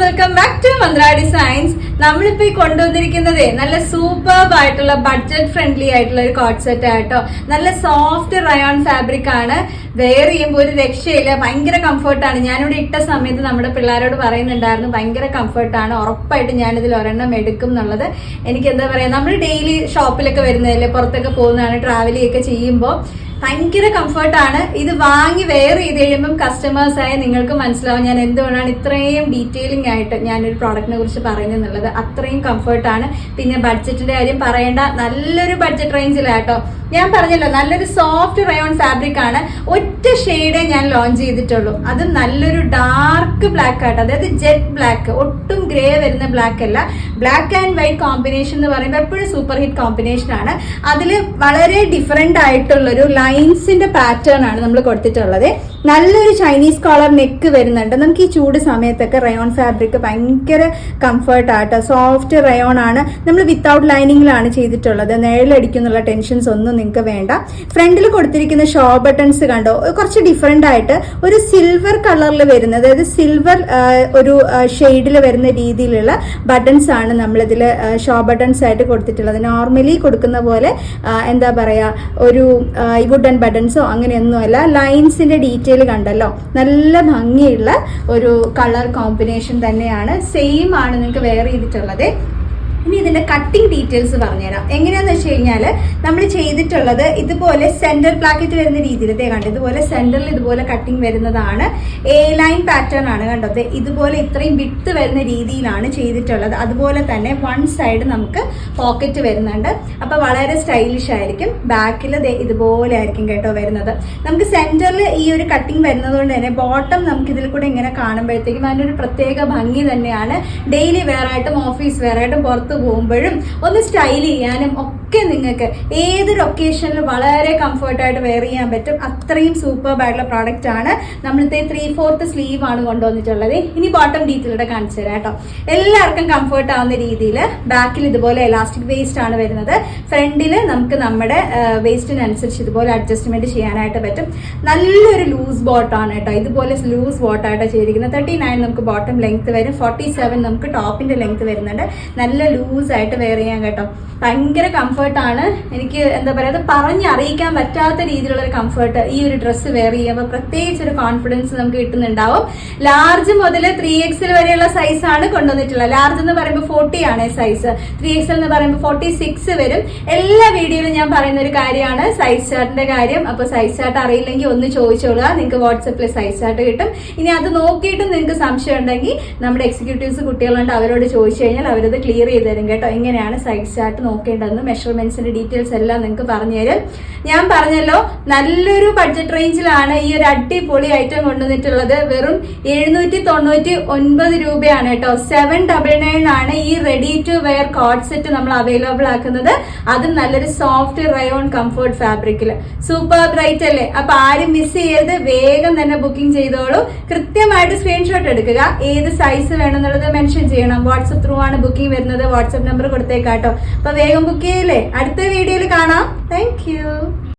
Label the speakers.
Speaker 1: Welcome back to Mantra designs. നമ്മളിപ്പോ ഈ കൊണ്ടുവന്നിരിക്കുന്നത് നല്ല സൂപ്പർബ് ആയിട്ടുള്ള ബഡ്ജറ്റ് ഫ്രണ്ട്ലി ആയിട്ടുള്ള ഒരു കോട്ട് സെറ്റ് ആയിട്ടോ. നല്ല സോഫ്റ്റ് റയോൺ ഫാബ്രിക് ആണ്. വെയർ ചെയ്യുമ്പോൾ ഒരു രക്ഷയില്ല, ഭയങ്കര കംഫർട്ടാണ്. ഞാനിവിടെ ഇട്ട സമയത്ത് നമ്മുടെ പിള്ളേരോട് പറയുന്നുണ്ടായിരുന്നു ഭയങ്കര കംഫർട്ടാണ്, ഉറപ്പായിട്ട് ഞാനിതിൽ ഒരെണ്ണം എടുക്കും എന്നുള്ളത്. എനിക്ക് എന്താ പറയാ, നമ്മൾ ഡെയിലി ഷോപ്പിലൊക്കെ വരുന്നതല്ലേ, പുറത്തൊക്കെ പോകുന്നതാണ്, ട്രാവൽ ചെയ്യുകയൊക്കെ ചെയ്യുമ്പോൾ ഭയങ്കര കംഫർട്ടാണ്. ഇത് വാങ്ങി വെയർ ചെയ്ത് കഴിയുമ്പം കസ്റ്റമേഴ്സായ നിങ്ങൾക്ക് മനസ്സിലാവും ഞാൻ എന്തുകൊണ്ടാണ് ഇത്രയും ഡീറ്റെയിലിംഗ് ആയിട്ട് ഞാനൊരു പ്രോഡക്റ്റിനെ കുറിച്ച് പറയുന്നത്. അത്രയും കംഫർട്ടാണ്. പിന്നെ ബഡ്ജറ്റിന്റെ കാര്യം പറയേണ്ട, നല്ലൊരു ബഡ്ജറ്റ് റേഞ്ചിലാട്ടോ. ഞാൻ പറഞ്ഞല്ലോ നല്ലൊരു സോഫ്റ്റ് റയോൺ ഫാബ്രിക് ആണ്. ഒറ്റ ഷെയ്ഡേ ഞാൻ ലോഞ്ച് ചെയ്തിട്ടുള്ളൂ, അത് നല്ലൊരു ഡാർക്ക് ബ്ലാക്ക് ആട്ടോ, അതായത് ജെറ്റ് ബ്ലാക്ക്, ഒട്ടും ഗ്രേ വരുന്ന ബ്ലാക്ക് അല്ല. ബ്ലാക്ക് ആൻഡ് വൈറ്റ് കോമ്പിനേഷൻ എന്ന് പറയുമ്പോൾ എപ്പോഴും സൂപ്പർ ഹിറ്റ് കോമ്പിനേഷൻ ആണ്. അതിൽ വളരെ ഡിഫറെന്റ് ആയിട്ടുള്ളൊരു ലൈൻസിന്റെ പാറ്റേൺ ആണ് നമ്മൾ കൊടുത്തിട്ടുള്ളത്. നല്ലൊരു ചൈനീസ് കോളർ നെക്ക് വരുന്നുണ്ട്. നമുക്ക് ഈ ചൂട് സമയത്തൊക്കെ റയോൺ ഫാബ്രിക് ഭയങ്കര കംഫർട്ട് ആട്ടോ. സോഫ്റ്റ് റയോൺ ആണ്. നമ്മൾ വിത്തൗട്ട് ലൈനിങ്ങിലാണ് ചെയ്തിട്ടുള്ളത്. നിഴലടിക്കുന്നുള്ള ടെൻഷൻസ് ഒന്നും നിങ്ങൾക്ക് വേണ്ട. ഫ്രണ്ടിൽ കൊടുത്തിരിക്കുന്ന ഷോ ബട്ടൺസ് കണ്ടോ, കുറച്ച് ഡിഫറെന്റ് ആയിട്ട് ഒരു സിൽവർ കളറിൽ വരുന്നത്, അതായത് സിൽവർ ഒരു ഷെയ്ഡിൽ വരുന്ന രീതിയിലുള്ള ബട്ടൺസ് ആണ് നമ്മളിതിൽ ഷോ ബട്ടൺസ് ആയിട്ട് കൊടുത്തിട്ടുള്ളത്. നോർമലി കൊടുക്കുന്ന പോലെ എന്താ പറയാ, ഒരു വുഡൻ ബട്ടൺസോ അങ്ങനെയൊന്നും അല്ല. ലൈൻസിന്റെ ഡീറ്റെയിൽ കണ്ടല്ലോ, നല്ല ഭംഗിയുള്ള ഒരു കളർ കോമ്പിനേഷൻ തന്നെയാണ്. സെയിം ആണ് നിങ്ങൾക്ക് വെയർ ചെയ്തിട്ടുള്ളത്. ഇനി ഇതിന്റെ കട്ടിംഗ് ഡീറ്റെയിൽസ് പറഞ്ഞുതരാം. എങ്ങനെയാന്ന് വെച്ച് കഴിഞ്ഞാല് നമ്മൾ ചെയ്തിട്ടുള്ളത് ഇതുപോലെ സെന്റർ പ്ലാക്കറ്റ് വരുന്ന രീതിയിൽ കണ്ടോ, ഇതുപോലെ സെന്ററിൽ ഇതുപോലെ കട്ടിംഗ് വരുന്നതാണ്. എ ലൈൻ പാറ്റേൺ ആണ് കണ്ടോ, ഇതുപോലെ ഇത്രയും വിട്ട് വരുന്ന രീതിയിലാണ് ചെയ്തിട്ടുള്ളത്. അതുപോലെ തന്നെ വൺ സൈഡ് നമുക്ക് പോക്കറ്റ് വരുന്നുണ്ട്. അപ്പൊ വളരെ സ്റ്റൈലിഷ് ആയിരിക്കും. ബാക്കിൽ ഇതുപോലെ ആയിരിക്കും കേട്ടോ വരുന്നത്. നമുക്ക് സെന്ററിൽ ഈ ഒരു കട്ടിംഗ് വരുന്നത് കൊണ്ട് തന്നെ ബോട്ടം നമുക്ക് ഇതിൽ കൂടെ ഇങ്ങനെ കാണുമ്പോഴത്തേക്കും അതിനൊരു പ്രത്യേക ഭംഗി തന്നെയാണ്. ഡെയിലി വെയർ ആയിട്ടും ഓഫീസ് വെയർ ആയിട്ടും പുറത്ത് പോകുമ്പോഴും ഒന്ന് സ്റ്റൈൽ ചെയ്യാനും ഒക്കെ നിങ്ങൾക്ക് ഏതൊരു ഒക്കേഷനിലും വളരെ കംഫർട്ടായിട്ട് വെയർ ചെയ്യാൻ പറ്റും. അത്രയും സൂപ്പർബ് ആയിട്ടുള്ള പ്രോഡക്റ്റ് ആണ്. നമ്മളിത്തെ 3/4 സ്ലീവ് ആണ് കൊണ്ടുവന്നിട്ടുള്ളത്. ഇനി ബോട്ടം ഡീറ്റെയിലൂടെ കാണിച്ചു തരാം കേട്ടോ. എല്ലാവർക്കും കംഫർട്ട് ആവുന്ന രീതിയിൽ ബാക്കിൽ ഇതുപോലെ എലാസ്റ്റിക് വേസ്റ്റ് ആണ് വരുന്നത്. ഫ്രണ്ടിൽ നമുക്ക് നമ്മുടെ വേസ്റ്റിനനുസരിച്ച് ഇതുപോലെ അഡ്ജസ്റ്റ്മെന്റ് ചെയ്യാനായിട്ട് പറ്റും. നല്ലൊരു ലൂസ് ബോട്ടാണ് കേട്ടോ. ഇതുപോലെ ലൂസ് ബോട്ടായിട്ടാണ് ചെയ്തിരിക്കുന്നത്. 39 നമുക്ക് ബോട്ടം ലെങ്ത് വരും, 47 നമുക്ക് ടോപ്പിന്റെ ലെങ്ത് വരുന്നുണ്ട്. നല്ല ലൂസ് ആയിട്ട് വെയർ ചെയ്യാൻ കേട്ടോ. ഭയങ്കര കംഫർട്ടാണ്. എനിക്ക് എന്താ പറയുക, അത് പറഞ്ഞറിയിക്കാൻ പറ്റാത്ത രീതിയിലുള്ള ഒരു കംഫർട്ട് ഈ ഒരു ഡ്രസ്സ് വെയർ ചെയ്യുമ്പോൾ പ്രത്യേകിച്ച് ഒരു കോൺഫിഡൻസ് നമുക്ക് കിട്ടുന്നുണ്ടാവും. ലാർജ് മുതൽ 3XL വരെയുള്ള സൈസ് ആണ് കൊണ്ടുവന്നിട്ടുള്ളത്. ലാർജ് എന്ന് പറയുമ്പോൾ 40 ആണ് സൈസ്, 3XL എന്ന് പറയുമ്പോൾ 46 വരും. എല്ലാ വീഡിയോയിലും ഞാൻ പറയുന്ന ഒരു കാര്യമാണ് സൈസ് ചാർട്ടിന്റെ കാര്യം. അപ്പൊ സൈസ് ചാർട്ട് അറിയില്ലെങ്കിൽ ഒന്ന് ചോദിച്ചോളുക, നിങ്ങൾക്ക് വാട്സപ്പിൽ സൈസ് ചാർട്ട് കിട്ടും. ഇനി അത് നോക്കിയിട്ടും നിങ്ങൾക്ക് സംശയം ഉണ്ടെങ്കിൽ നമ്മുടെ എക്സിക്യൂട്ടീവ്സ് കുട്ടികളുണ്ട്, അവരോട് ചോദിച്ചു കഴിഞ്ഞാൽ അവരത് ക്ലിയർ ചെയ്ത് തരും കേട്ടോ. എങ്ങനെയാണ് സൈസ് ചാർട്ട് നോക്കേണ്ടതെന്ന്, മെഷർമെന്റ്സിന്റെ ഡീറ്റെയിൽസ് എല്ലാം നിങ്ങൾക്ക് പറഞ്ഞുതരും. ഞാൻ പറഞ്ഞല്ലോ നല്ലൊരു ബഡ്ജറ്റ് റേഞ്ചിലാണ് ഈ ഒരു അടിപൊളി ഐറ്റം കൊണ്ടുവന്നിട്ടുള്ളത്. വെറും 799 രൂപയാണ് കേട്ടോ. 799 ആണ് ഈ ready to wear coat set നമ്മൾ അവൈലബിൾ ആക്കുന്നത്. അതും നല്ലൊരു സോഫ്റ്റ് റയോൺ കംഫർട്ട് ഫാബ്രിക്കിൽ. സൂപ്പർ ബ്രൈറ്റ് അല്ലേ? അപ്പൊ ആരും മിസ് ചെയ്യരുത്, വേഗം തന്നെ ബുക്കിംഗ് ചെയ്തോളൂ. കൃത്യമായിട്ട് സ്ക്രീൻഷോട്ട് എടുക്കുക, ഏത് സൈസ് വേണമെന്നുള്ളത് മെൻഷൻ ചെയ്യണം. വാട്സപ്പ് ത്രൂ ആണ് ബുക്കിംഗ് വരുന്നത്. വാട്സപ്പ് നമ്പർ കൊടുത്തേക്കാട്ടോ. അപ്പൊ വേഗം ബുക്ക് ചെയ്യില്ലേ. അടുത്ത വീഡിയോയിൽ കാണാം. Thank U.